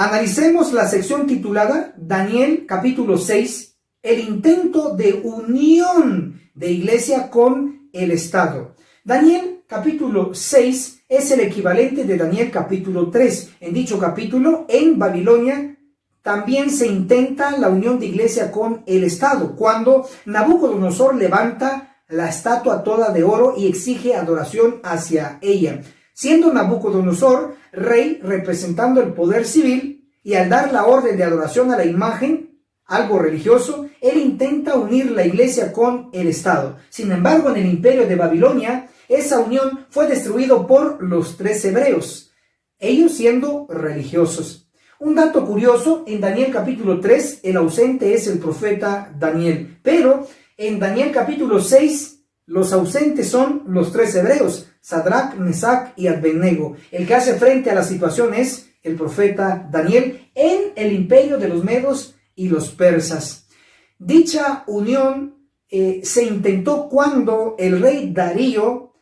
Analicemos la sección titulada Daniel capítulo 6, el intento de unión de iglesia con el Estado. Daniel capítulo 6 es el equivalente de Daniel capítulo 3. En dicho capítulo, en Babilonia, también se intenta la unión de iglesia con el Estado, cuando Nabucodonosor levanta la estatua toda de oro y exige adoración hacia ella. Siendo Nabucodonosor rey representando el poder civil, y al dar la orden de adoración a la imagen, algo religioso, él intenta unir la iglesia con el Estado. Sin embargo, en el imperio de Babilonia, esa unión fue destruida por los 3 hebreos, ellos siendo religiosos. Un dato curioso, en Daniel capítulo 3, el ausente es el profeta Daniel, pero en Daniel capítulo 6, los ausentes son los 3 hebreos, Sadrach, Mesach y Abednego. El que hace frente a la situación es el profeta Daniel en el imperio de los medos y los persas. Dicha unión se intentó cuando el rey Darío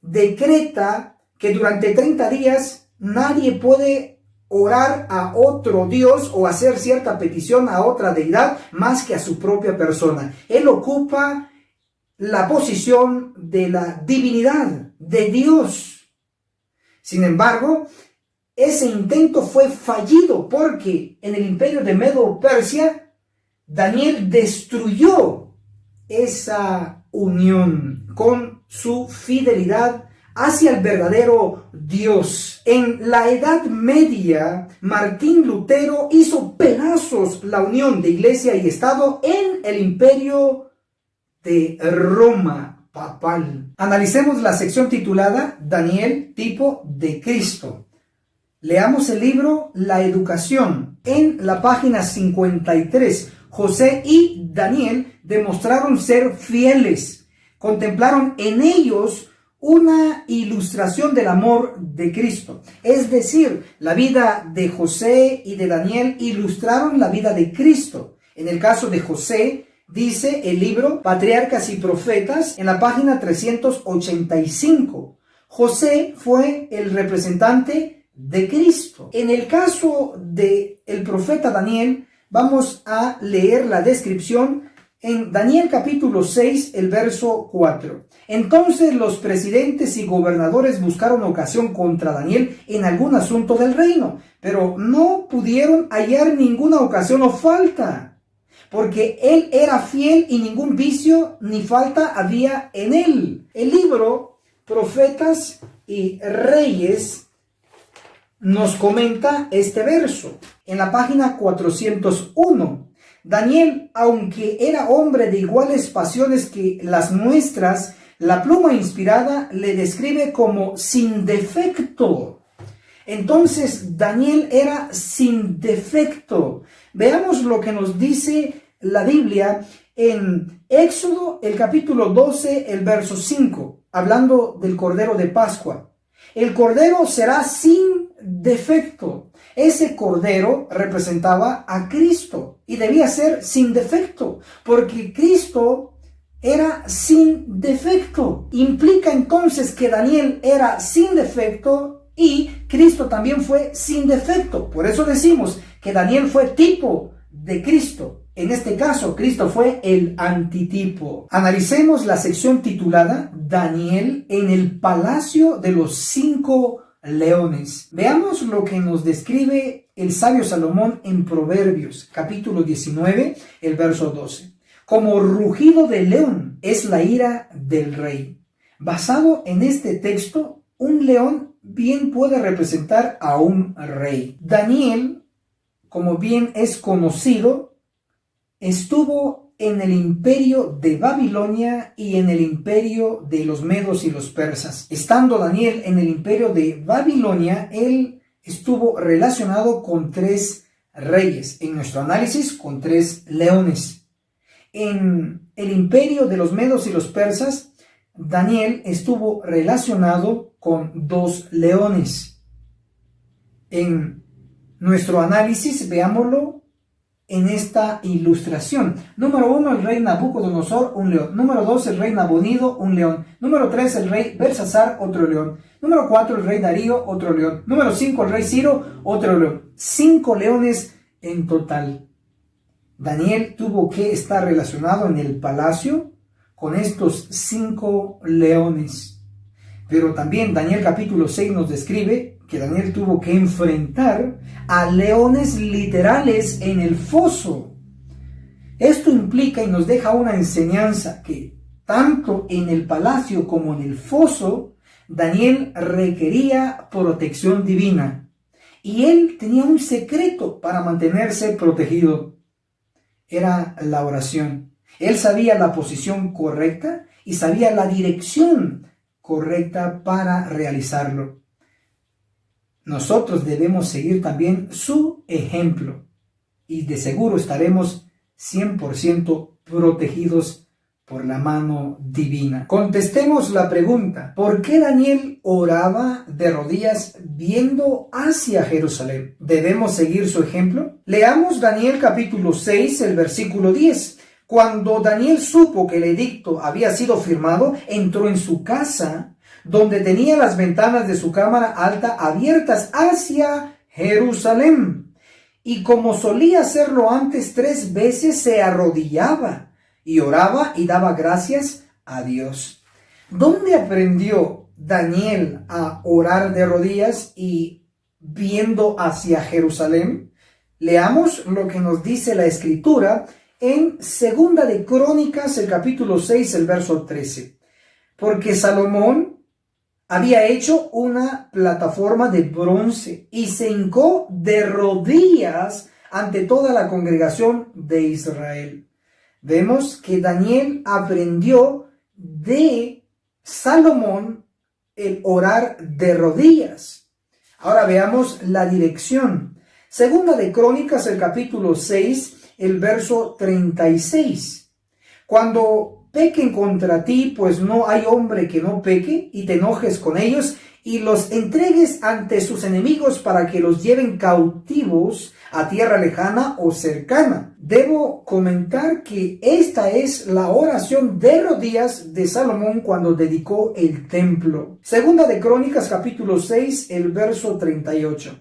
decreta que durante 30 días nadie puede orar a otro Dios o hacer cierta petición a otra deidad más que a su propia persona. Él ocupa la posición de la divinidad, de Dios. Sin embargo, ese intento fue fallido porque en el imperio de Medo-Persia, Daniel destruyó esa unión con su fidelidad hacia el verdadero Dios. En la Edad Media, Martín Lutero hizo pedazos la unión de iglesia y Estado en el imperio de Roma papal. Analicemos la sección titulada Daniel, tipo de Cristo. Leamos el libro La Educación. En la página 53, José y Daniel demostraron ser fieles. Contemplaron en ellos una ilustración del amor de Cristo. Es decir, la vida de José y de Daniel ilustraron la vida de Cristo. En el caso de José, dice el libro Patriarcas y Profetas en la página 385. José fue el representante de Cristo. En el caso de el profeta Daniel, vamos a leer la descripción en Daniel capítulo 6, el verso 4. Entonces los presidentes y gobernadores buscaron ocasión contra Daniel en algún asunto del reino, pero no pudieron hallar ninguna ocasión o falta, porque él era fiel y ningún vicio ni falta había en él. El libro Profetas y Reyes nos comenta este verso en la página 401. Daniel, aunque era hombre de iguales pasiones que las nuestras, la pluma inspirada le describe como sin defecto. Entonces Daniel era sin defecto. Veamos lo que nos dice la Biblia en Éxodo, el capítulo 12, el verso 5, hablando del Cordero de Pascua. El Cordero será sin defecto. Ese Cordero representaba a Cristo y debía ser sin defecto, porque Cristo era sin defecto. Implica entonces que Daniel era sin defecto y Cristo también fue sin defecto. Por eso decimos que Daniel fue tipo de Cristo. En este caso, Cristo fue el antitipo. Analicemos la sección titulada Daniel en el palacio de los 5 leones. Veamos lo que nos describe el sabio Salomón en Proverbios, capítulo 19, el verso 12. Como rugido de león es la ira del rey. Basado en este texto, un león bien puede representar a un rey. Daniel, como bien es conocido, estuvo en el imperio de Babilonia y en el imperio de los medos y los persas. Estando Daniel en el imperio de Babilonia, él estuvo relacionado con 3 reyes. En nuestro análisis, con 3 leones. En el imperio de los medos y los persas, Daniel estuvo relacionado con 2 leones. En nuestro análisis, veámoslo en esta ilustración. Número 1, el rey Nabucodonosor, un león. Número 2, el rey Nabonido, un león. Número 3, el rey Belsasar, otro león. Número 4, el rey Darío, otro león. Número 5, el rey Ciro, otro león. 5 leones en total. Daniel tuvo que estar relacionado en el palacio con estos 5 leones. Pero también Daniel capítulo 6 nos describe que Daniel tuvo que enfrentar a leones literales en el foso. Esto implica y nos deja una enseñanza que tanto en el palacio como en el foso, Daniel requería protección divina. Y él tenía un secreto para mantenerse protegido. Era la oración. Él sabía la posición correcta y sabía la dirección correcta para realizarlo. Nosotros debemos seguir también su ejemplo y de seguro estaremos 100% protegidos por la mano divina. Contestemos la pregunta: ¿por qué Daniel oraba de rodillas viendo hacia Jerusalén? ¿Debemos seguir su ejemplo? Leamos Daniel capítulo 6, el versículo 10. Cuando Daniel supo que el edicto había sido firmado, entró en su casa, donde tenía las ventanas de su cámara alta abiertas hacia Jerusalén. Y como solía hacerlo antes 3 veces, se arrodillaba y oraba y daba gracias a Dios. ¿Dónde aprendió Daniel a orar de rodillas y viendo hacia Jerusalén? Leamos lo que nos dice la Escritura en Segunda de Crónicas, el capítulo 6, el verso 13. Porque Salomón había hecho una plataforma de bronce y se hincó de rodillas ante toda la congregación de Israel. Vemos que Daniel aprendió de Salomón el orar de rodillas. Ahora veamos la dirección. Segunda de Crónicas, el capítulo 6, el verso 36. Cuando pequen contra ti, pues no hay hombre que no peque, y te enojes con ellos, y los entregues ante sus enemigos para que los lleven cautivos a tierra lejana o cercana. Debo comentar que esta es la oración de rodillas de Salomón cuando dedicó el templo. Segunda de Crónicas, capítulo 6, el verso 38.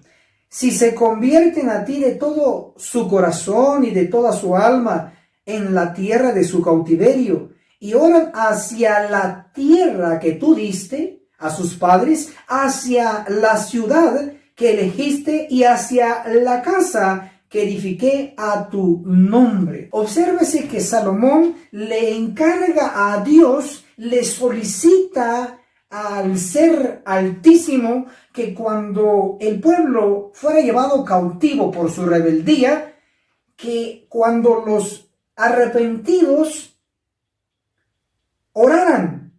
Si se convierten a ti de todo su corazón y de toda su alma en la tierra de su cautiverio, y oran hacia la tierra que tú diste a sus padres, hacia la ciudad que elegiste y hacia la casa que edifiqué a tu nombre. Obsérvese que Salomón le encarga a Dios, le solicita al Ser Altísimo que cuando el pueblo fuera llevado cautivo por su rebeldía, que cuando los arrepentidos oraran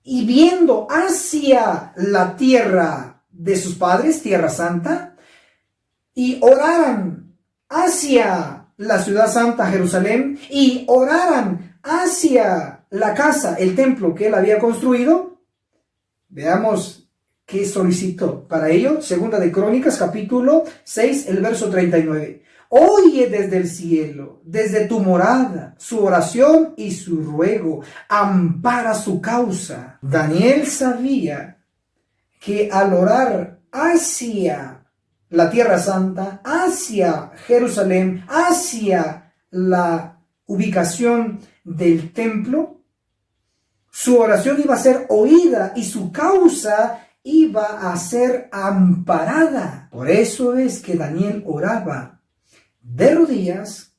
y viendo hacia la tierra de sus padres, Tierra Santa, y oraran hacia la ciudad santa, Jerusalén, y oraran hacia la casa, el templo que él había construido. Veamos qué solicitó para ello. Segunda de Crónicas, capítulo 6, el verso 39. Oye desde el cielo, desde tu morada, su oración y su ruego, ampara su causa. Daniel sabía que al orar hacia la Tierra Santa, hacia Jerusalén, hacia la ubicación del templo, su oración iba a ser oída y su causa iba a ser amparada. Por eso es que Daniel oraba de rodillas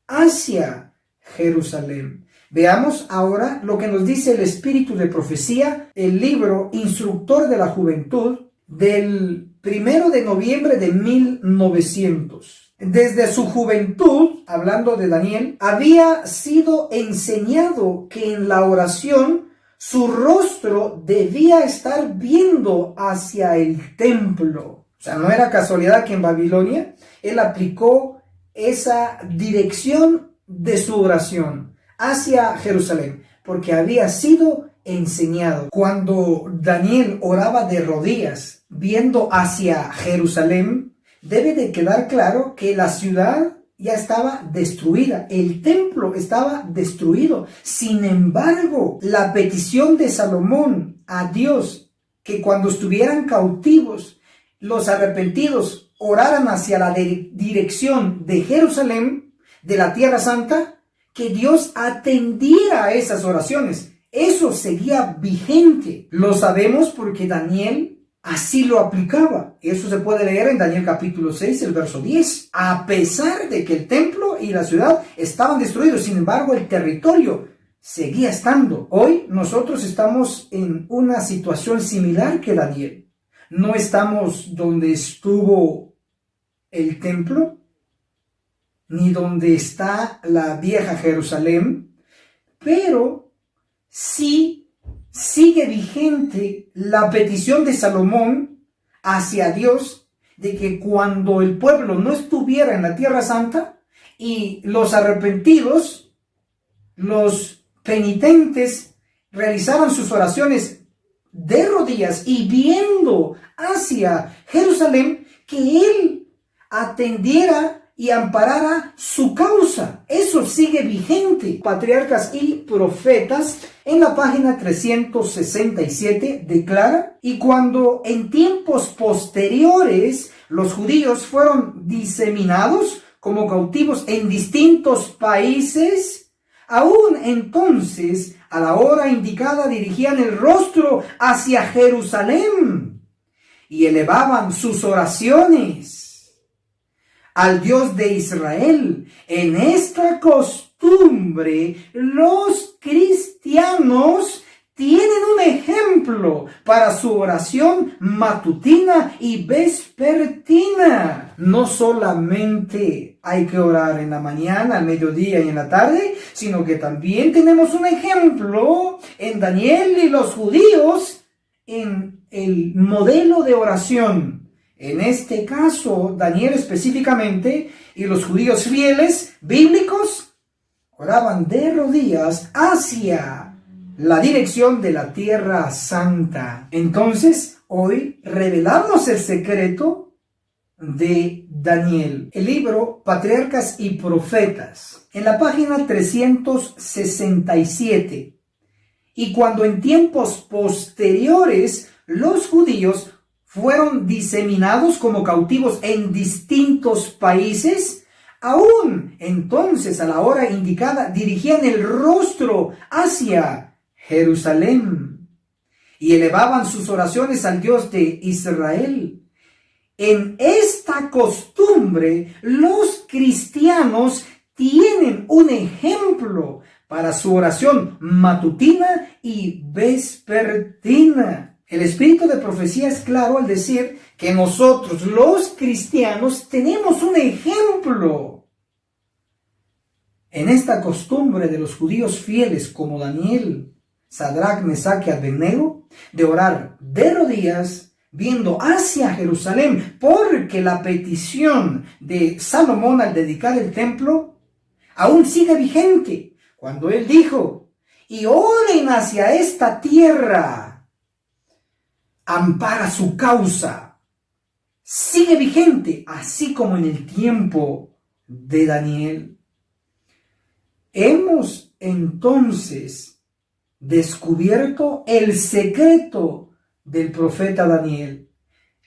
hacia Jerusalén. Veamos ahora lo que nos dice el Espíritu de Profecía, el libro Instructor de la Juventud, del 1 de noviembre de 1900. Desde su juventud, hablando de Daniel, había sido enseñado que en la oración su rostro debía estar viendo hacia el templo. O sea, no era casualidad que en Babilonia él aplicó esa dirección de su oración hacia Jerusalén, porque había sido enseñado. Cuando Daniel oraba de rodillas, viendo hacia Jerusalén, debe de quedar claro que la ciudad ya estaba destruida, el templo estaba destruido. Sin embargo, la petición de Salomón a Dios, que cuando estuvieran cautivos, los arrepentidos oraran hacia la dirección de Jerusalén, de la Tierra Santa, que Dios atendiera a esas oraciones. Eso seguía vigente. Lo sabemos porque Daniel así lo aplicaba. Eso se puede leer en Daniel capítulo 6, el verso 10. A pesar de que el templo y la ciudad estaban destruidos, sin embargo, el territorio seguía estando. Hoy nosotros estamos en una situación similar que Daniel. No estamos donde estuvo el templo, ni donde está la vieja Jerusalén, pero sí sigue vigente la petición de Salomón hacia Dios de que cuando el pueblo no estuviera en la Tierra Santa y los arrepentidos, los penitentes, realizaran sus oraciones de rodillas y viendo hacia Jerusalén, que él atendiera y amparara su causa. Eso sigue vigente. Patriarcas y Profetas, en la página 367, declara: y cuando en tiempos posteriores los judíos fueron diseminados como cautivos en distintos países, aún entonces a la hora indicada dirigían el rostro hacia Jerusalén y elevaban sus oraciones al Dios de Israel. En esta costumbre, los cristianos tienen un ejemplo para su oración matutina y vespertina. No solamente hay que orar en la mañana, al mediodía y en la tarde, sino que también tenemos un ejemplo en Daniel y los judíos en el modelo de oración. En este caso, Daniel específicamente y los judíos fieles bíblicos oraban de rodillas hacia la dirección de la Tierra Santa. Entonces, hoy revelamos el secreto de Daniel. El libro Patriarcas y Profetas, en la página 367. Y cuando en tiempos posteriores los judíos fueron diseminados como cautivos en distintos países, aún entonces a la hora indicada dirigían el rostro hacia Jerusalén y elevaban sus oraciones al Dios de Israel. En esta costumbre, los cristianos tienen un ejemplo para su oración matutina y vespertina. El espíritu de profecía es claro al decir que nosotros, los cristianos, tenemos un ejemplo en esta costumbre de los judíos fieles como Daniel, Sadrach, Mesach y Abednego, de orar de rodillas viendo hacia Jerusalén, porque la petición de Salomón al dedicar el templo aún sigue vigente, cuando él dijo: y oren hacia esta tierra, ampara su causa. Sigue vigente, así como en el tiempo de Daniel. Hemos entonces descubierto el secreto del profeta Daniel.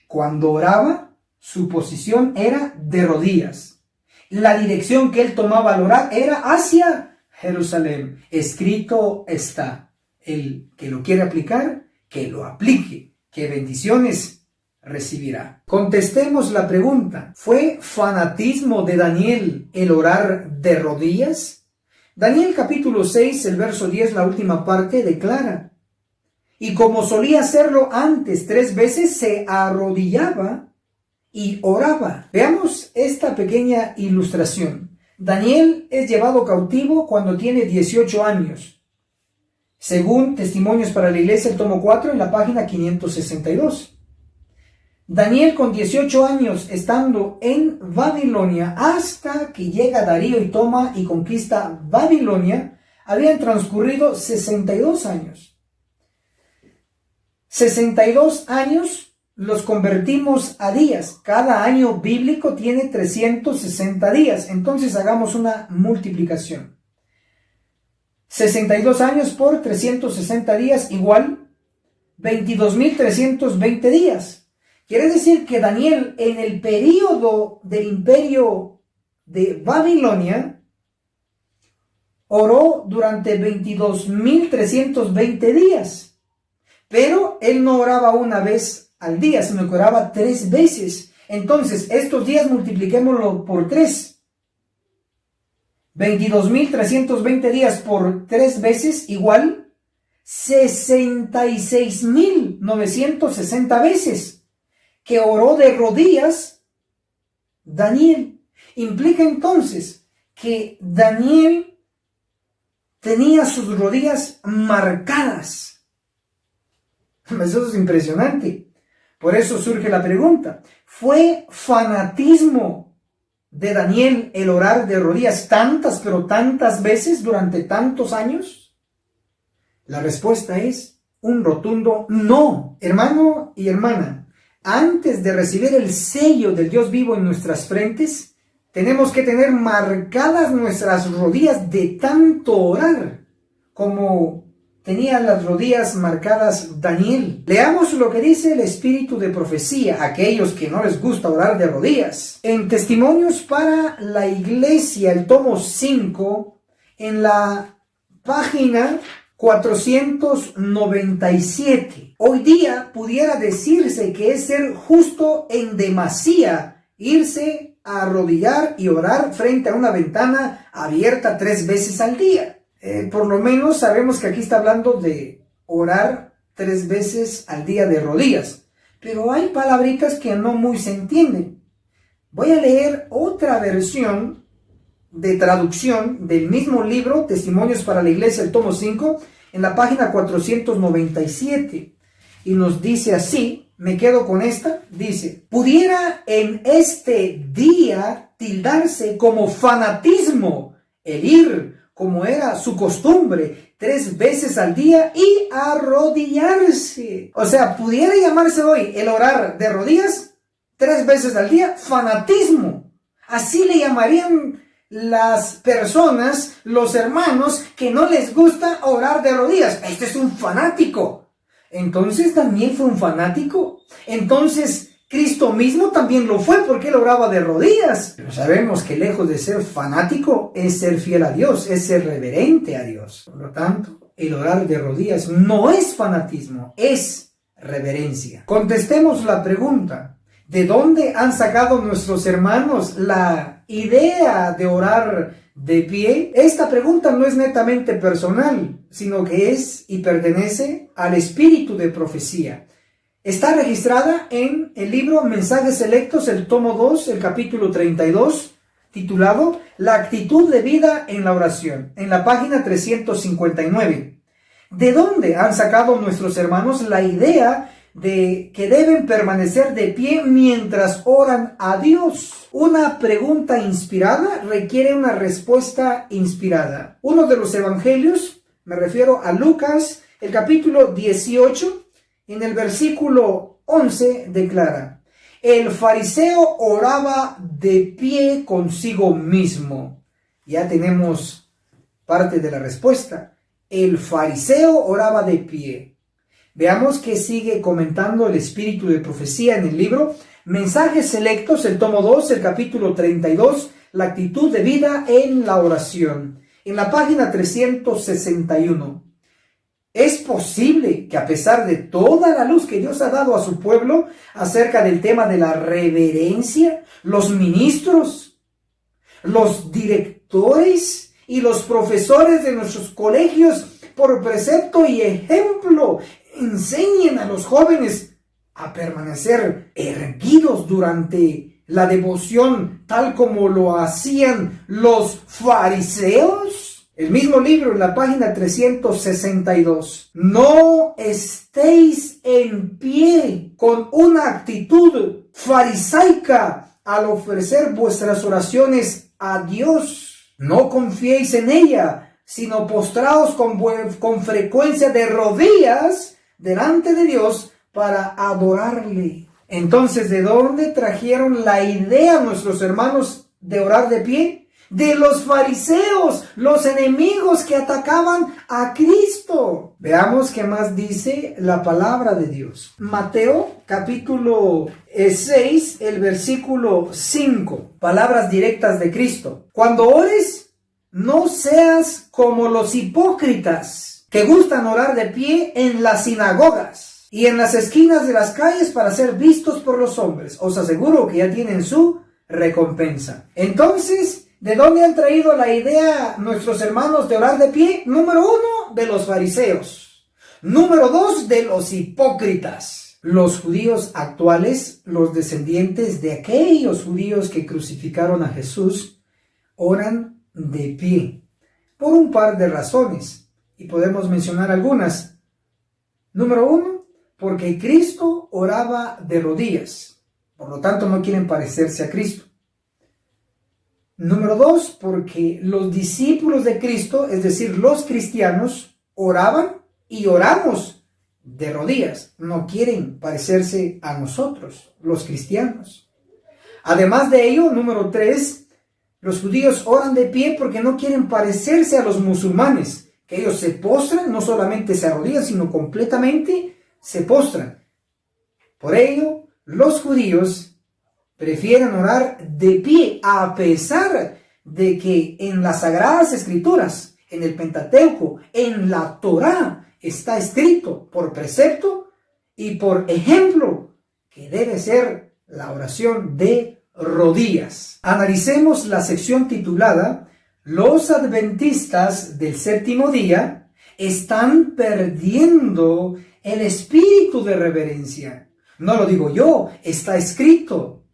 Cuando oraba, su posición era de rodillas. La dirección que él tomaba al orar era hacia Jerusalén. Escrito está. El que lo quiere aplicar, que lo aplique. ¿Qué bendiciones recibirá? Contestemos la pregunta: ¿fue fanatismo de Daniel el orar de rodillas? Daniel capítulo 6, el verso 10, la última parte, declara: y como solía hacerlo antes 3 veces, se arrodillaba y oraba. Veamos esta pequeña ilustración. Daniel es llevado cautivo cuando tiene 18 años. Según Testimonios para la Iglesia, el tomo 4, en la página 562. Daniel, con 18 años, estando en Babilonia, hasta que llega Darío y toma y conquista Babilonia, habían transcurrido 62 años. 62 años los convertimos a días. Cada año bíblico tiene 360 días. Entonces hagamos una multiplicación. 62 años por 360 días igual 22.320 días. Quiere decir que Daniel, en el período del imperio de Babilonia, oró durante 22.320 días. Pero él no oraba una vez al día, sino que oraba 3 veces. Entonces, estos días multipliquémoslo por 3. 22.320 días por 3 veces igual 66.960 veces que oró de rodillas Daniel. Implica entonces que Daniel tenía sus rodillas marcadas. Eso es impresionante. Por eso surge la pregunta: ¿fue fanatismo de Daniel el orar de rodillas tantas, pero tantas veces durante tantos años? La respuesta es un rotundo no. Hermano y hermana, antes de recibir el sello del Dios vivo en nuestras frentes, tenemos que tener marcadas nuestras rodillas de tanto orar, como tenía las rodillas marcadas Daniel. Leamos lo que dice el espíritu de profecía a aquellos que no les gusta orar de rodillas. En Testimonios para la Iglesia, el tomo 5, en la página 497. Hoy día pudiera decirse que es ser justo en demasía irse a arrodillar y orar frente a una ventana abierta 3 veces al día. Por lo menos sabemos que aquí está hablando de orar 3 veces al día de rodillas. Pero hay palabritas que no muy se entienden. Voy a leer otra versión de traducción del mismo libro, Testimonios para la Iglesia, el tomo 5, en la página 497. Y nos dice así, me quedo con esta, dice: pudiera en este día tildarse como fanatismo el ir, como era su costumbre, 3 veces al día y arrodillarse. O sea, pudiera llamarse hoy el orar de rodillas 3 veces al día fanatismo. Así le llamarían las personas, los hermanos que no les gusta orar de rodillas. Este es un fanático. Entonces Daniel fue un fanático. Entonces Cristo mismo también lo fue, porque él oraba de rodillas. Pero sabemos que lejos de ser fanático es ser fiel a Dios, es ser reverente a Dios. Por lo tanto, el orar de rodillas no es fanatismo, es reverencia. Contestemos la pregunta: ¿de dónde han sacado nuestros hermanos la idea de orar de pie? Esta pregunta no es netamente personal, sino que es y pertenece al espíritu de profecía. Está registrada en el libro Mensajes Selectos, el tomo 2, el capítulo 32, titulado La actitud de vida en la oración, en la página 359. ¿De dónde han sacado nuestros hermanos la idea de que deben permanecer de pie mientras oran a Dios? Una pregunta inspirada requiere una respuesta inspirada. Uno de los evangelios, me refiero a Lucas, el capítulo 18, en el versículo 11 declara: el fariseo oraba de pie consigo mismo. Ya tenemos parte de la respuesta. El fariseo oraba de pie. Veamos que sigue comentando el espíritu de profecía en el libro Mensajes Selectos, el tomo 2, el capítulo 32, la actitud de vida en la oración, en la página 361. Es posible que, a pesar de toda la luz que Dios ha dado a su pueblo acerca del tema de la reverencia, los ministros, los directores y los profesores de nuestros colegios, por precepto y ejemplo, enseñen a los jóvenes a permanecer erguidos durante la devoción, tal como lo hacían los fariseos? El mismo libro, en la página 362. No estéis en pie con una actitud farisaica al ofrecer vuestras oraciones a Dios. No confiéis en ella, sino postraos con frecuencia de rodillas delante de Dios para adorarle. Entonces, ¿de dónde trajeron la idea nuestros hermanos de orar de pie? De los fariseos, los enemigos que atacaban a Cristo. Veamos qué más dice la palabra de Dios. Mateo capítulo 6, el versículo 5. Palabras directas de Cristo. Cuando ores, no seas como los hipócritas que gustan orar de pie en las sinagogas y en las esquinas de las calles para ser vistos por los hombres. Os aseguro que ya tienen su recompensa. Entonces, ¿de dónde han traído la idea nuestros hermanos de orar de pie? Número 1, de los fariseos. Número 2, de los hipócritas. Los judíos actuales, los descendientes de aquellos judíos que crucificaron a Jesús, oran de pie. Por un par de razones. Y podemos mencionar algunas. Número 1, porque Cristo oraba de rodillas. Por lo tanto, no quieren parecerse a Cristo. Número 2, porque los discípulos de Cristo, es decir, los cristianos, oraban y oramos de rodillas. No quieren parecerse a nosotros, los cristianos. Además de ello, número 3, los judíos oran de pie porque no quieren parecerse a los musulmanes, que ellos se postran, no solamente se arrodillan, sino completamente se postran. Por ello, los judíos prefieren orar de pie, a pesar de que en las Sagradas Escrituras, en el Pentateuco, en la Torá, está escrito por precepto y por ejemplo que debe ser la oración de rodillas. Analicemos la sección titulada Los adventistas del séptimo día están perdiendo el espíritu de reverencia. No lo digo yo, está escrito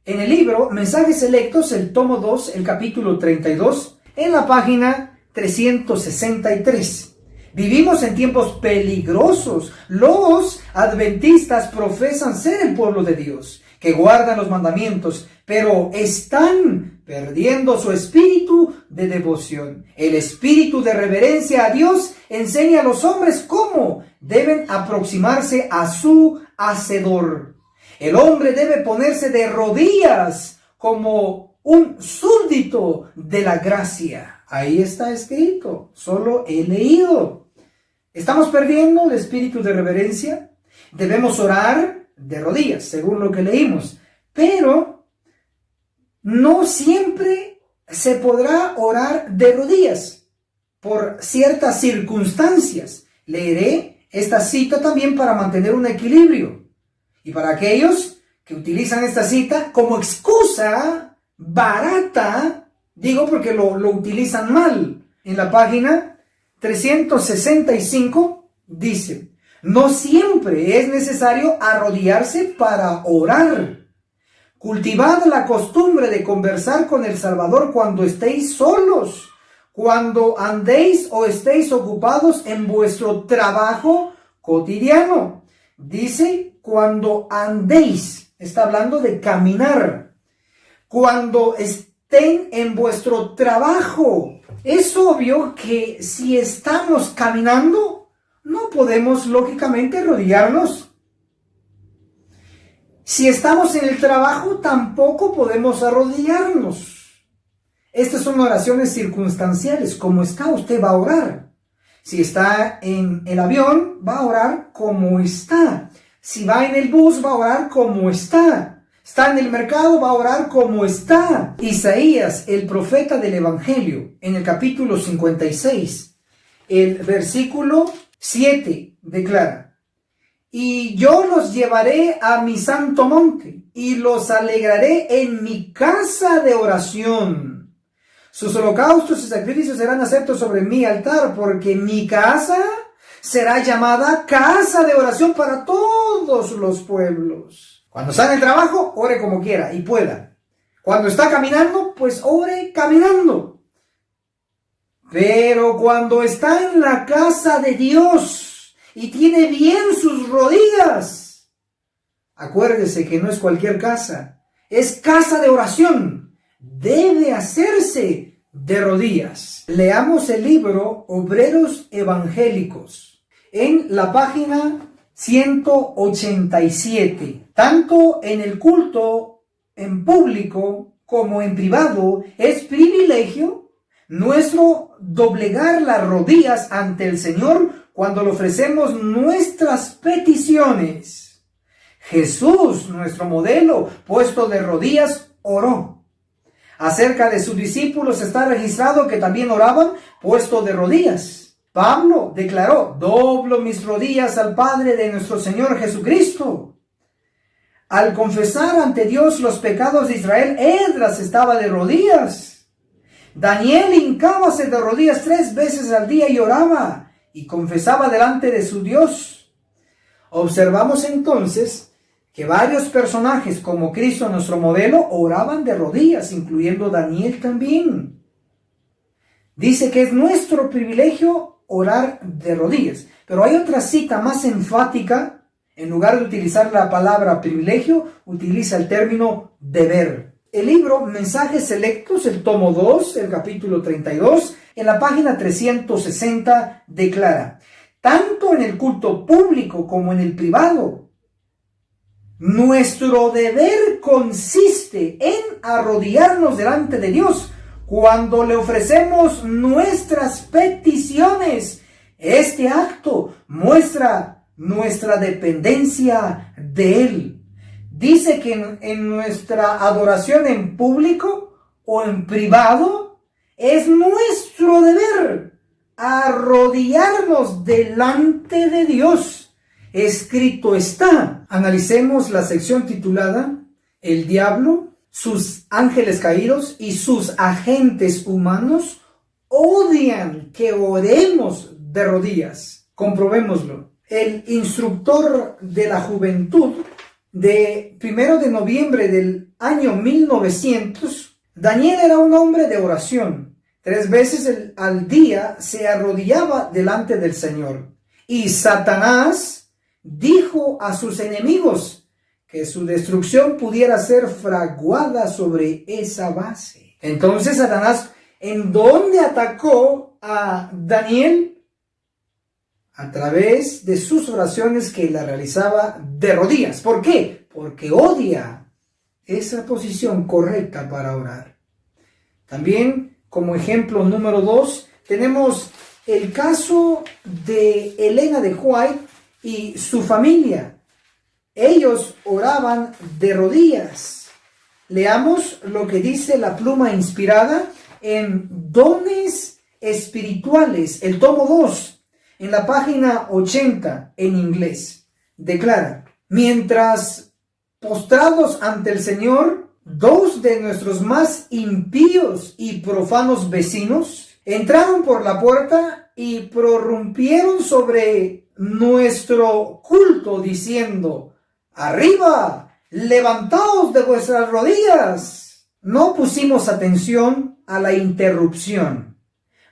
en el libro Mensajes Selectos, el tomo 2, el capítulo 32, en la página 363. Vivimos en tiempos peligrosos. Los adventistas profesan ser el pueblo de Dios, que guardan los mandamientos, pero están perdiendo su espíritu de devoción. El espíritu de reverencia a Dios enseña a los hombres cómo deben aproximarse a su Hacedor. El hombre debe ponerse de rodillas como un súbdito de la gracia. Ahí está escrito, solo he leído. ¿Estamos perdiendo el espíritu de reverencia? Debemos orar de rodillas, según lo que leímos. Pero no siempre se podrá orar de rodillas por ciertas circunstancias. Leeré esta cita también para mantener un equilibrio. Y para aquellos que utilizan esta cita como excusa barata, digo porque lo utilizan mal. En la página 365 dice: no siempre es necesario arrodillarse para orar. Cultivad la costumbre de conversar con el Salvador cuando estéis solos, cuando andéis o estéis ocupados en vuestro trabajo cotidiano. Dice cuando andéis, está hablando de caminar. Cuando estén en vuestro trabajo. Es obvio que si estamos caminando, no podemos lógicamente arrodillarnos. Si estamos en el trabajo, tampoco podemos arrodillarnos. Estas son oraciones circunstanciales. Como está, usted va a orar. Si está en el avión, va a orar como está. Si va en el bus, va a orar como está. Está en el mercado, va a orar como está. Isaías, el profeta del Evangelio, en el capítulo 56, el versículo 7, declara: y yo los llevaré a mi santo monte, y los alegraré en mi casa de oración. Sus holocaustos y sacrificios serán aceptos sobre mi altar, porque mi casa será llamada casa de oración para todos los pueblos. Cuando está en el trabajo, ore como quiera y pueda. Cuando está caminando, pues ore caminando. Pero cuando está en la casa de Dios y tiene bien sus rodillas, acuérdese que no es cualquier casa, es casa de oración. Debe hacerse de rodillas. Leamos el libro Obreros Evangélicos en la página 187. Tanto en el culto en público como en privado es privilegio nuestro doblegar las rodillas ante el Señor cuando le ofrecemos nuestras peticiones. Jesús, nuestro modelo, puesto de rodillas, oró. Acerca de sus discípulos está registrado que también oraban puesto de rodillas. Pablo declaró: doblo mis rodillas al Padre de nuestro Señor Jesucristo. Al confesar ante Dios los pecados de Israel, Esdras estaba de rodillas. Daniel hincábase de rodillas 3 veces al día y oraba y confesaba delante de su Dios. Observamos entonces que varios personajes como Cristo, nuestro modelo, oraban de rodillas, incluyendo Daniel también. Dice que es nuestro privilegio orar de rodillas. Pero hay otra cita más enfática. En lugar de utilizar la palabra privilegio, utiliza el término deber. El libro Mensajes Selectos, el tomo 2, el capítulo 32, en la página 360, declara: tanto en el culto público como en el privado, nuestro deber consiste en arrodillarnos delante de Dios cuando le ofrecemos nuestras peticiones. Este acto muestra nuestra dependencia de Él. Dice que en nuestra adoración en público o en privado es nuestro deber arrodillarnos delante de Dios. Escrito está. Analicemos la sección titulada El diablo, sus ángeles caídos y sus agentes humanos odian que oremos de rodillas. Comprobémoslo. El instructor de la juventud de 1 de noviembre del año 1900, Daniel era un hombre de oración. 3 veces al día se arrodillaba delante del Señor. Y Satanás dijo a sus enemigos que su destrucción pudiera ser fraguada sobre esa base. Entonces Satanás, ¿en dónde atacó a Daniel? A través de sus oraciones que la realizaba de rodillas. ¿Por qué? Porque odia esa posición correcta para orar. También, como ejemplo número 2, tenemos el caso de Elena de White y su familia. Ellos oraban de rodillas. Leamos lo que dice la pluma inspirada en Dones Espirituales, el tomo 2, en la página 80 en inglés. Declara: mientras postrados ante el Señor, 2 de nuestros más impíos y profanos vecinos entraron por la puerta y prorrumpieron sobre nuestro culto diciendo: ¡arriba! ¡Levantaos de vuestras rodillas! No pusimos atención a la interrupción.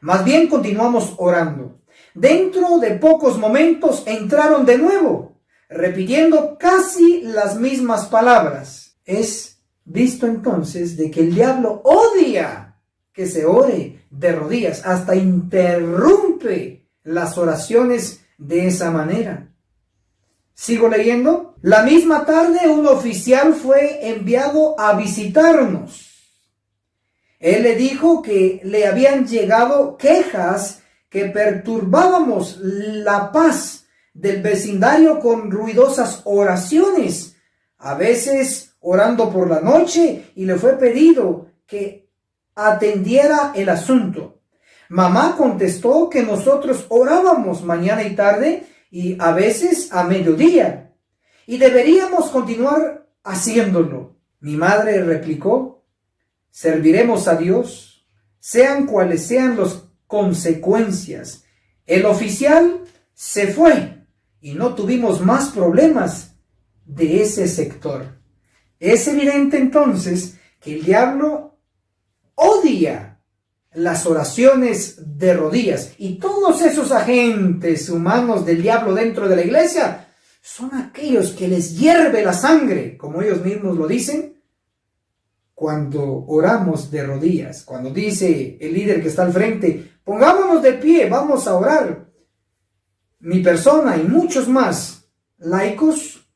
Más bien continuamos orando. Dentro de pocos momentos entraron de nuevo, repitiendo casi las mismas palabras. Es visto entonces de que el diablo odia que se ore de rodillas, hasta interrumpe las oraciones de esa manera. Sigo leyendo. La misma tarde un oficial fue enviado a visitarnos. Él le dijo que le habían llegado quejas que perturbábamos la paz del vecindario con ruidosas oraciones, a veces orando por la noche, y le fue pedido que atendiera el asunto. Mamá contestó que nosotros orábamos mañana y tarde y a veces a mediodía, y deberíamos continuar haciéndolo. Mi madre replicó: serviremos a Dios, sean cuales sean las consecuencias. El oficial se fue y no tuvimos más problemas de ese sector. Es evidente entonces que el diablo odia las oraciones de rodillas, y todos esos agentes humanos del diablo dentro de la iglesia son aquellos que les hierve la sangre, como ellos mismos lo dicen, cuando oramos de rodillas. Cuando dice el líder que está al frente: pongámonos de pie, vamos a orar. Mi persona y muchos más laicos,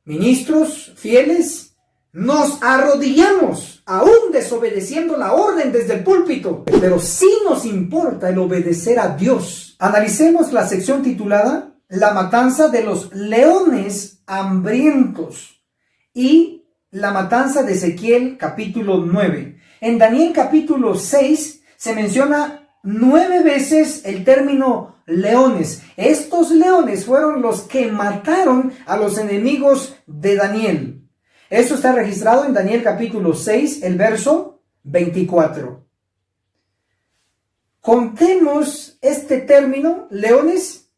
ministros, fieles, nos arrodillamos, aún desobedeciendo la orden desde el púlpito, pero sí nos importa el obedecer a Dios. Analicemos la sección titulada La matanza de los leones hambrientos y la matanza de Ezequiel capítulo 9. En Daniel capítulo 6 se menciona 9 veces el término leones. Estos leones fueron los que mataron a los enemigos de Daniel. Esto está registrado en Daniel capítulo 6, el verso 24. Contemos este término, leones,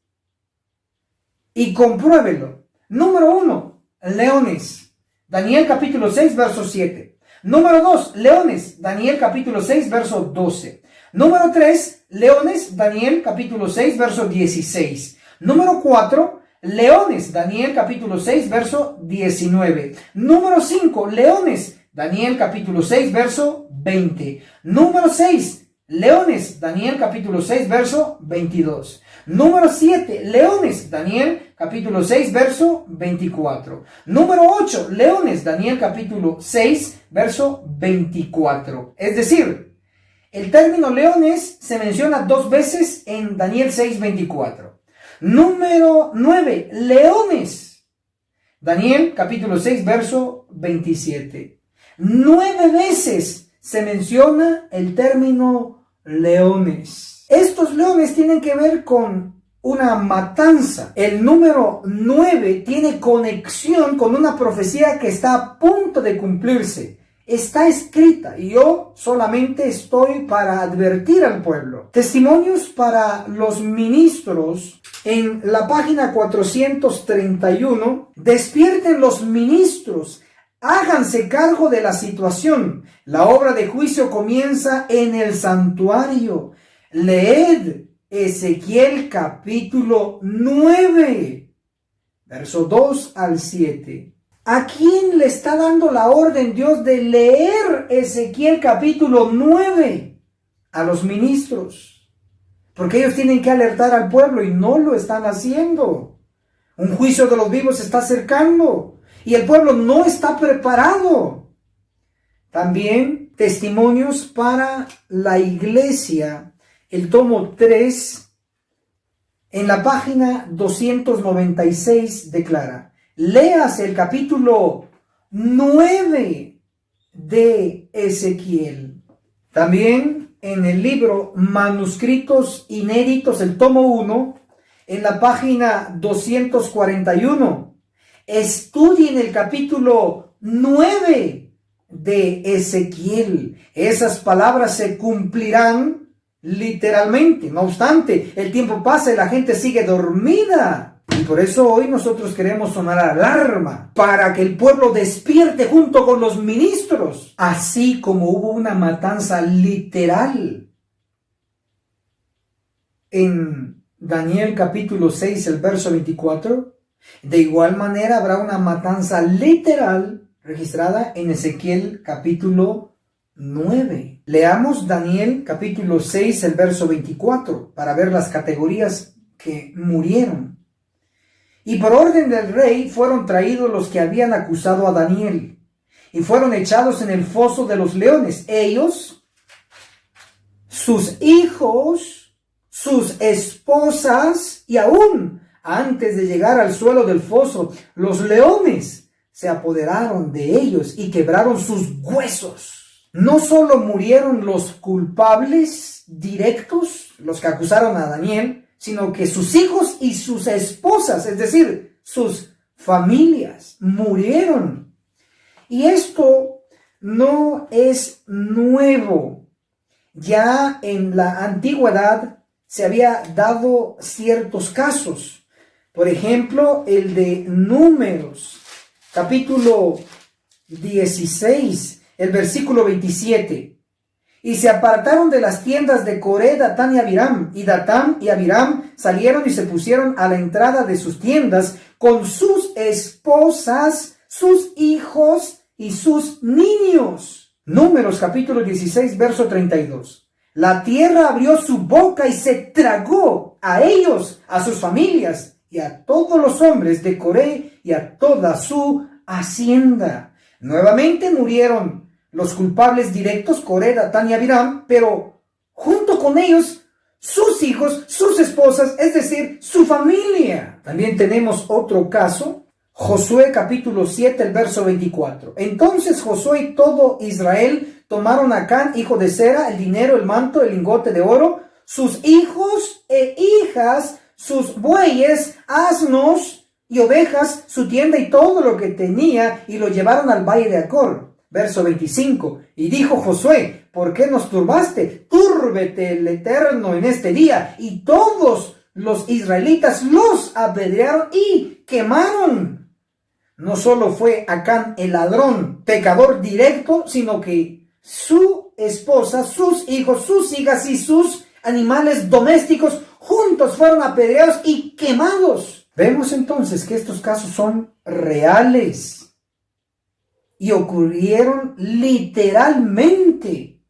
y compruébelo. Número 1, leones. Daniel capítulo 6, verso 7. Número 2, leones. Daniel capítulo 6, verso 12. Número 3, leones. Daniel capítulo 6, verso 16. Número 4, leones. Daniel capítulo 6, verso 19. Número 5, leones. Daniel capítulo 6, verso 20. Número 6, leones. Daniel capítulo 6, verso 22. Número 7, leones. Daniel capítulo 6, verso 24. Número 8, leones. Daniel capítulo 6, verso 24. Es decir, el término leones se menciona 2 veces en Daniel 6, 24. Número 9, leones. Daniel capítulo 6, verso 27. 9 veces se menciona el término leones. Estos leones tienen que ver con una matanza. El número 9 tiene conexión con una profecía que está a punto de cumplirse. Está escrita y yo solamente estoy para advertir al pueblo. Testimonios para los ministros. En la página 431, despierten los ministros, háganse cargo de la situación. La obra de juicio comienza en el santuario. Leed Ezequiel capítulo 9, verso 2 al 7. ¿A quién le está dando la orden Dios de leer Ezequiel capítulo 9? A los ministros. Porque ellos tienen que alertar al pueblo y no lo están haciendo. Un juicio de los vivos se está acercando y el pueblo no está preparado. También testimonios para la iglesia. El tomo 3, en la página 296 declara: léase el capítulo 9 de Ezequiel. También en el libro Manuscritos Inéditos, el tomo 1, en la página 241, estudien el capítulo 9 de Ezequiel. Esas palabras se cumplirán literalmente. No obstante, el tiempo pasa y la gente sigue dormida. Y por eso hoy nosotros queremos sonar alarma para que el pueblo despierte junto con los ministros. Así como hubo una matanza literal en Daniel capítulo 6, el verso 24, de igual manera habrá una matanza literal registrada en Ezequiel capítulo 9. Leamos Daniel capítulo 6, el verso 24, para ver las categorías que murieron. Y por orden del rey fueron traídos los que habían acusado a Daniel, y fueron echados en el foso de los leones. Ellos, sus hijos, sus esposas, y aún antes de llegar al suelo del foso, los leones se apoderaron de ellos y quebraron sus huesos. No solo murieron los culpables directos, los que acusaron a Daniel, sino que sus hijos y sus esposas, es decir, sus familias, murieron. Y esto no es nuevo. Ya en la antigüedad se había dado ciertos casos. Por ejemplo, el de Números, capítulo 16, el versículo 27. Y se apartaron de las tiendas de Coré, Datán y Abiram. Y Datán y Abiram salieron y se pusieron a la entrada de sus tiendas con sus esposas, sus hijos y sus niños. Números capítulo 16, verso 32. La tierra abrió su boca y se tragó a ellos, a sus familias y a todos los hombres de Coré y a toda su hacienda. Nuevamente murieron los culpables directos, Coré, Datán y Abiram, pero junto con ellos sus hijos, sus esposas, es decir, su familia. También tenemos otro caso, Josué capítulo 7, el verso 24. Entonces Josué y todo Israel tomaron a Acán, hijo de Zera, el dinero, el manto, el lingote de oro, sus hijos e hijas, sus bueyes, asnos y ovejas, su tienda y todo lo que tenía, y lo llevaron al valle de Acor. Verso 25. Y dijo Josué: ¿por qué nos turbaste? Túrbete el Eterno en este día. Y todos los israelitas los apedrearon y quemaron. No solo fue Acán el ladrón, pecador directo, sino que su esposa, sus hijos, sus hijas y sus animales domésticos juntos fueron apedreados y quemados. Vemos entonces que estos casos son reales y ocurrieron literalmente.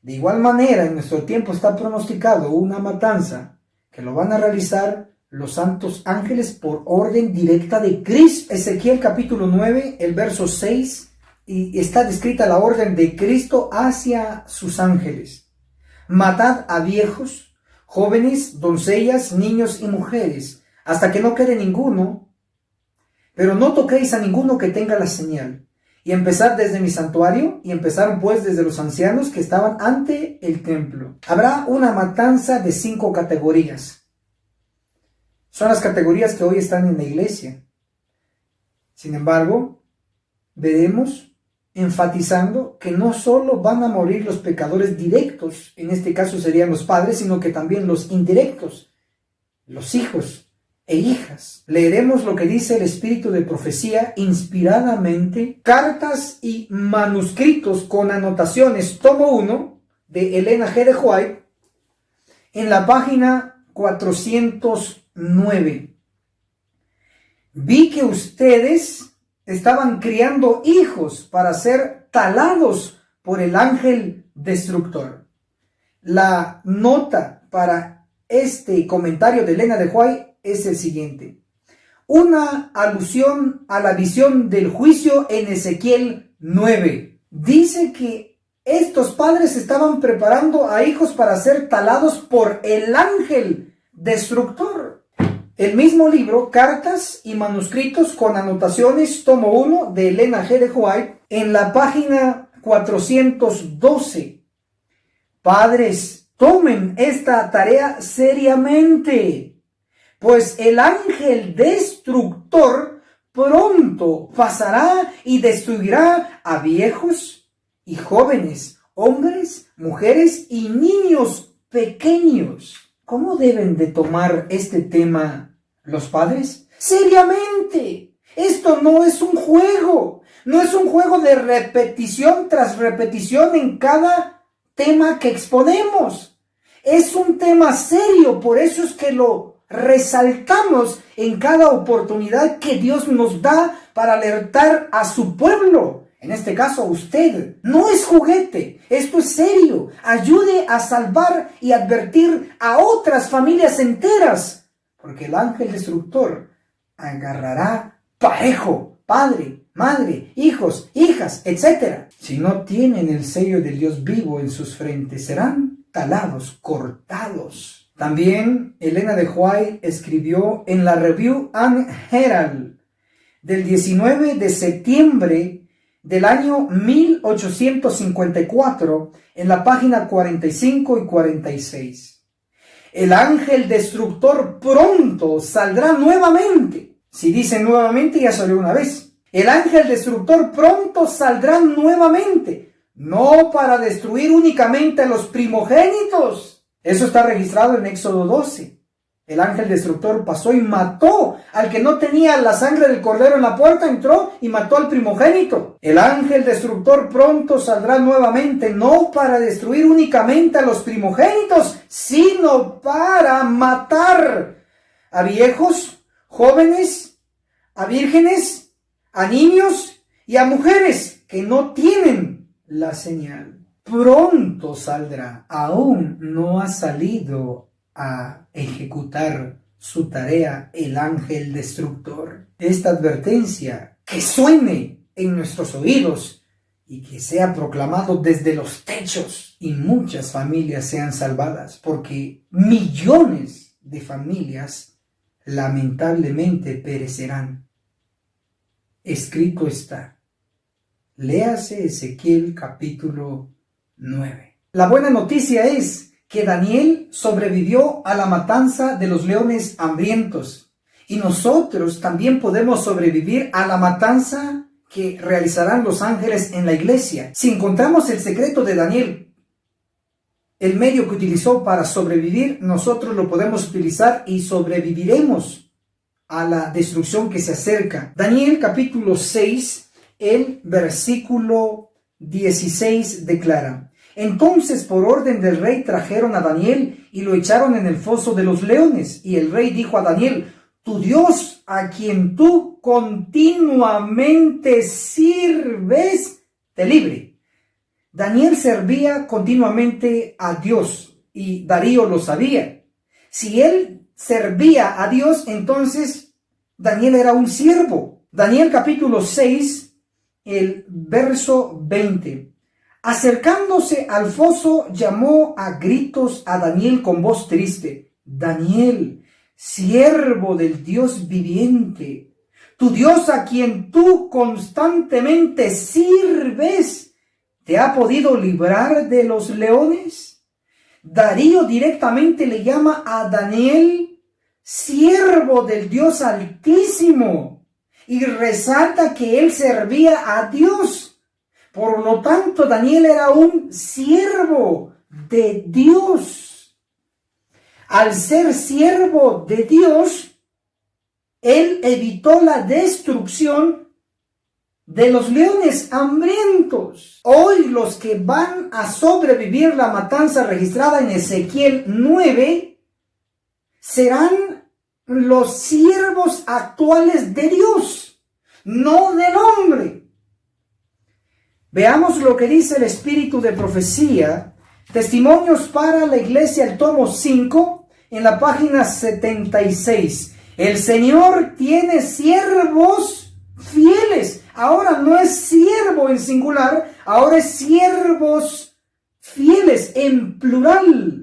De igual manera, en nuestro tiempo está pronosticado una matanza que lo van a realizar los santos ángeles por orden directa de Cristo. Ezequiel capítulo 9, el verso 6, y está descrita la orden de Cristo hacia sus ángeles. Matad a viejos, jóvenes, doncellas, niños y mujeres, hasta que no quede ninguno, pero no toquéis a ninguno que tenga la señal. Y empezad desde mi santuario, y empezaron pues desde los ancianos que estaban ante el templo. Habrá una matanza de 5 categorías. Son las categorías que hoy están en la iglesia. Sin embargo, veremos enfatizando que no solo van a morir los pecadores directos, en este caso serían los padres, sino que también los indirectos, los hijos e hijas. Leeremos lo que dice el Espíritu de Profecía inspiradamente, cartas y manuscritos con anotaciones, tomo 1, de Elena G. de White, en la página 409. Vi que ustedes estaban criando hijos para ser talados por el ángel destructor. La nota para este comentario de Elena de White es el siguiente: una alusión a la visión del juicio en Ezequiel 9. Dice que estos padres estaban preparando a hijos para ser talados por el ángel destructor. El mismo libro, Cartas y Manuscritos con Anotaciones, tomo 1, de Elena G. de White, en la página 412. Padres, tomen esta tarea seriamente, pues el ángel destructor pronto pasará y destruirá a viejos y jóvenes, hombres, mujeres y niños pequeños. ¿Cómo deben de tomar este tema los padres? Seriamente. Esto no es un juego. No es un juego de repetición tras repetición en cada tema que exponemos. Es un tema serio, por eso es que lo resaltamos en cada oportunidad que Dios nos da para alertar a su pueblo. En este caso a usted. No es juguete, esto es serio. Ayude a salvar y advertir a otras familias enteras, porque el ángel destructor agarrará parejo, padre, madre, hijos, hijas, etc. Si no tienen el sello del Dios vivo en sus frentes, serán talados, cortados. También Elena de White escribió en la Review and Herald del 19 de septiembre del año 1854, en la página 45 y 46. El ángel destructor pronto saldrá nuevamente. Si dice nuevamente, ya salió una vez. El ángel destructor pronto saldrá nuevamente, no para destruir únicamente a los primogénitos. Eso está registrado en Éxodo 12. El ángel destructor pasó y mató al que no tenía la sangre del cordero en la puerta, entró y mató al primogénito. El ángel destructor pronto saldrá nuevamente, no para destruir únicamente a los primogénitos, sino para matar a viejos, jóvenes, a vírgenes, a niños y a mujeres que no tienen la señal. Pronto saldrá, aún no ha salido a ejecutar su tarea el ángel destructor. Esta advertencia que suene en nuestros oídos y que sea proclamado desde los techos y muchas familias sean salvadas, porque millones de familias lamentablemente perecerán. Escrito está. Léase Ezequiel capítulo 9. La buena noticia es que Daniel sobrevivió a la matanza de los leones hambrientos, y nosotros también podemos sobrevivir a la matanza que realizarán los ángeles en la iglesia. Si encontramos el secreto de Daniel, el medio que utilizó para sobrevivir, nosotros lo podemos utilizar y sobreviviremos a la destrucción que se acerca. Daniel capítulo 6, el versículo 16 declara: entonces por orden del rey trajeron a Daniel y lo echaron en el foso de los leones. Y el rey dijo a Daniel: tu Dios, a quien tú continuamente sirves, te libre. Daniel servía continuamente a Dios y Darío lo sabía. Si él servía a Dios, entonces Daniel era un siervo. Daniel capítulo 6, el verso 20. Acercándose al foso, llamó a gritos a Daniel con voz triste: Daniel, siervo del Dios viviente, tu Dios a quien tú constantemente sirves, ¿te ha podido librar de los leones? Darío directamente le llama a Daniel siervo del Dios Altísimo y resalta que él servía a Dios. Por lo tanto, Daniel era un siervo de Dios. Al ser siervo de Dios, él evitó la destrucción de los leones hambrientos. Hoy los que van a sobrevivir la matanza registrada en Ezequiel 9 serán los siervos actuales de Dios, no del hombre. Veamos lo que dice el Espíritu de Profecía, Testimonios para la Iglesia, el tomo 5, en la página 76. El Señor tiene siervos fieles. Ahora no es siervo en singular, ahora es siervos fieles en plural.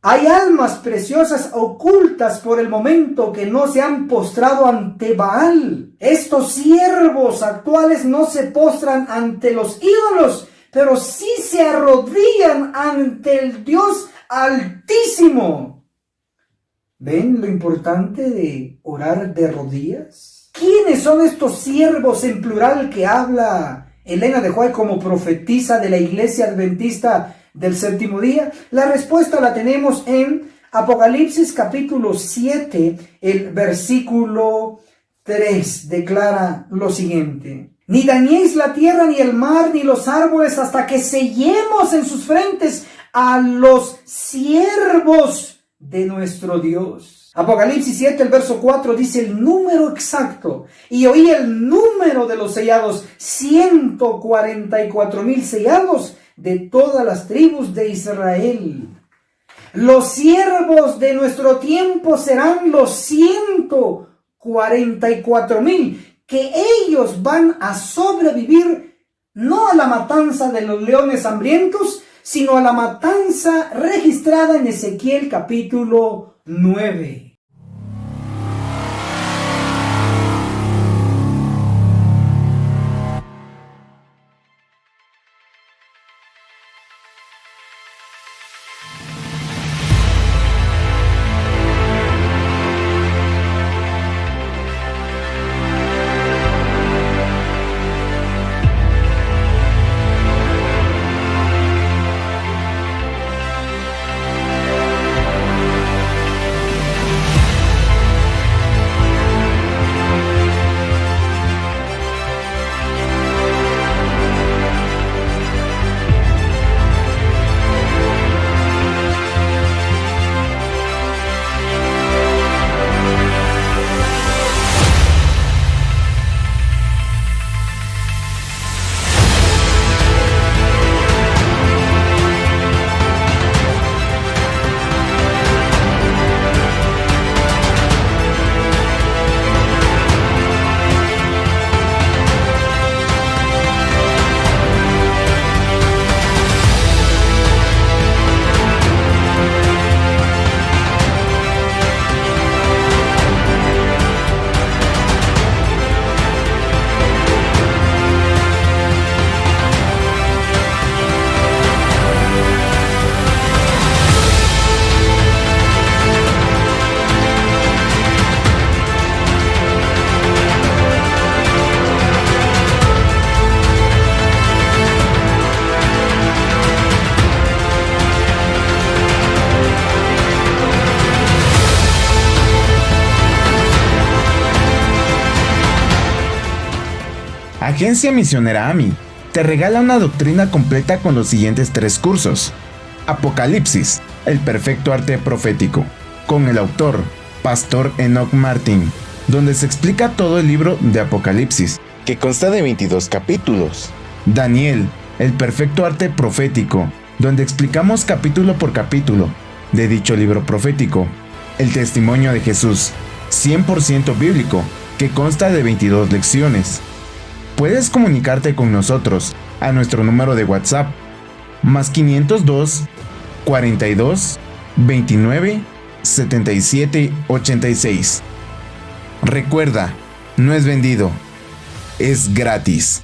Hay almas preciosas ocultas por el momento que no se han postrado ante Baal. Estos siervos actuales no se postran ante los ídolos, pero sí se arrodillan ante el Dios Altísimo. ¿Ven lo importante de orar de rodillas? ¿Quiénes son estos siervos en plural que habla Elena de White como profetisa de la Iglesia Adventista del Séptimo Día? La respuesta la tenemos en Apocalipsis capítulo 7, el versículo 3. Declara lo siguiente: ni dañéis la tierra, ni el mar, ni los árboles, hasta que sellemos en sus frentes a los siervos de nuestro Dios. Apocalipsis 7, el verso 4 dice el número exacto: y oí el número de los sellados, 144,000 sellados de todas las tribus de Israel. Los siervos de nuestro tiempo serán los 144,000, que ellos van a sobrevivir no a la matanza de los leones hambrientos, sino a la matanza registrada en Ezequiel capítulo 9. Agencia Misionera AMI te regala una doctrina completa con los siguientes 3 cursos. Apocalipsis, el perfecto arte profético, con el autor, Pastor Enoch Martin, donde se explica todo el libro de Apocalipsis, que consta de 22 capítulos. Daniel, el perfecto arte profético, donde explicamos capítulo por capítulo de dicho libro profético. El testimonio de Jesús, 100% bíblico, que consta de 22 lecciones. Puedes comunicarte con nosotros a nuestro número de WhatsApp, más 502 42 29 77 86. Recuerda, no es vendido, es gratis.